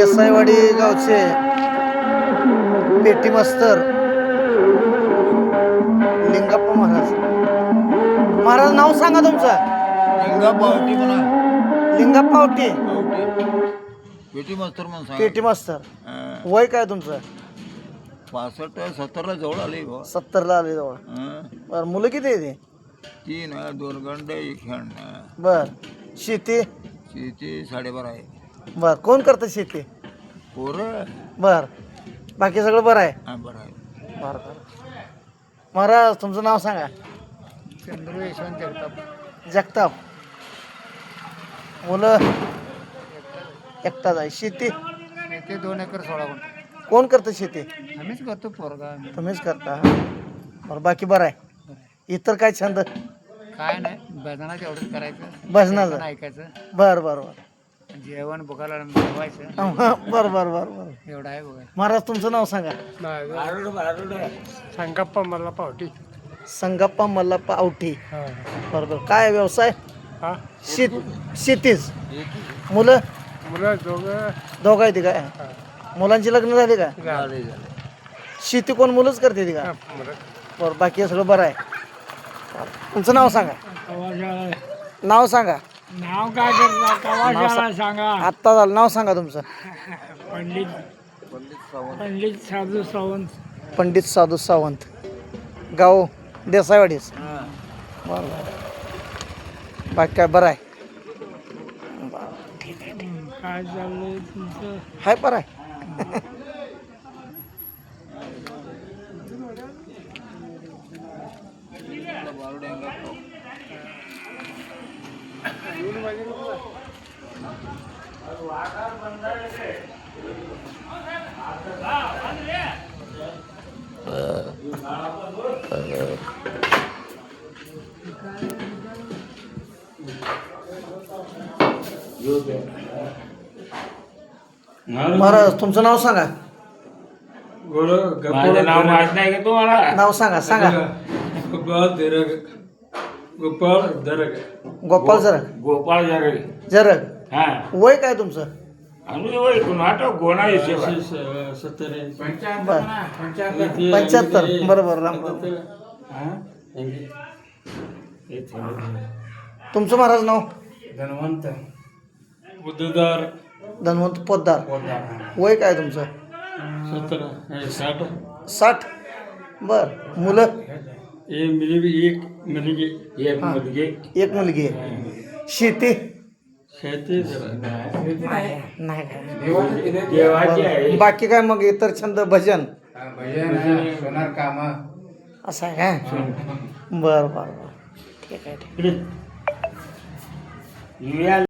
देसाईवाडी गावचे पेटी मास्तर लिंगप्पा महाराज. महाराज नाव सांगा तुमचं. लिंगप्पा आवटी म्हणा. लिंगप्पा आवटी. पेटी मास्तर म्हणून सांग. पेटी मास्तर. वय काय तुमचं? 65 70ला जवळ आले. 70ला आले जवळ. बरं मुलं किती आहे ते? 3 2 गंड 1 हेण. बर शेती? शेती 12.5 आहे. बर कोण करतं शेती? पोरं. बर बाकी सगळं बरं आहे? हा बरं आहे. बरं बरं. महाराज तुमचं नाव सांगा. चंद्र यशवंत जगताप. जगताप. मुलं? एकटाच आहे. शेती? ते 2 एकर 16 गुंठ. कोण करतं शेती? आम्हीच करतो पोरगा. तुम्हीच करता. बरं बाकी बरं आहे? इतर काय छंद? काय नाही भजनाचं एवढंच करायचं. भजनाचं? ऐकायचं. बरं बरं बरं. जेवण बघायला जेवायचं. बरं बरं बरं बरं. एवढं आहे बघा. महाराज तुमचं नाव सांगा. संगप्पा मला पावटी. संगप्पा मल्लाप्पा आवटी. बरं बरं. काय व्यवसाय? हा शेतीच. मुलं? मुलं दोघं आहे ती काय? मुलांची लग्न झाली का? शेती कोण मुलंच करते ती का? बरं बाकी सगळं बरं आहे. तुमचं नाव सांगा. नाव सांगा. नाव काय करता सांगा. आत्ता झालं. नाव सांगा तुमचं. पंडित साधू सावंत. पंडित साधू सावंत. गाव देसाईवाडीच. बरं बरं. बाकी काय बरं आहे? काय चाललंय तुमचं? हाय बरं आहे. महाराज तुमचं नाव सांगा. माझं नाव माहित नाही का तुम्हाला? नाव सांगा. सांगा. गोपाळ जरग. गोपाळ जरग. जरग. हा वय काय तुमचं? आम्ही वय नाटक गोणा बरं 75. बरोबर. राम राम. तुमचं महाराज नाव? धनवंत बुद्धदार. धन्वंत पोद्दार. वय काय तुमचं? 60. बर मुलं? एक मुलगी. एक मुलगी आहे. शेती? शेती नाही काय. देवाची आहे. बाकी काय मग इतर छंद? भजन सोनार काम असं आहे काय? बरं बरं बरं. ठीक आहे ठीक आहे.